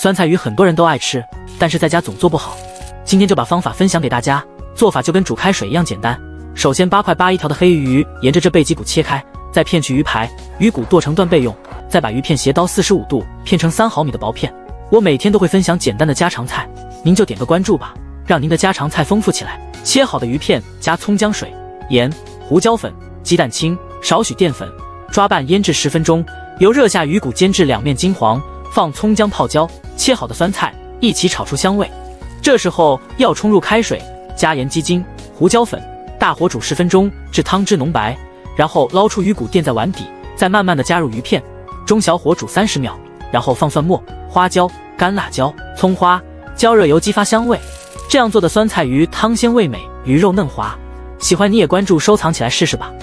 酸菜鱼很多人都爱吃，但是在家总做不好。今天就把方法分享给大家，做法就跟煮开水一样简单。首先8块8一条的黑鱼沿着这背脊骨切开，再片去鱼排，鱼骨剁成段备用。再把鱼片斜刀45度片成3毫米的薄片。我每天都会分享简单的家常菜，您就点个关注吧，让您的家常菜丰富起来。切好的鱼片加葱姜水、盐、胡椒粉、鸡蛋清，少许淀粉，抓拌腌制10分钟。油热下鱼骨煎至两面金黄，放葱姜泡椒，切好的酸菜一起炒出香味。这时候要冲入开水，加盐、鸡精、胡椒粉，大火煮10分钟至汤汁浓白，然后捞出鱼骨垫在碗底，再慢慢的加入鱼片，中小火煮30秒，然后放蒜末、花椒、干辣椒、葱花，浇热油激发香味。这样做的酸菜鱼汤鲜味美，鱼肉嫩滑。喜欢你也关注收藏起来试试吧。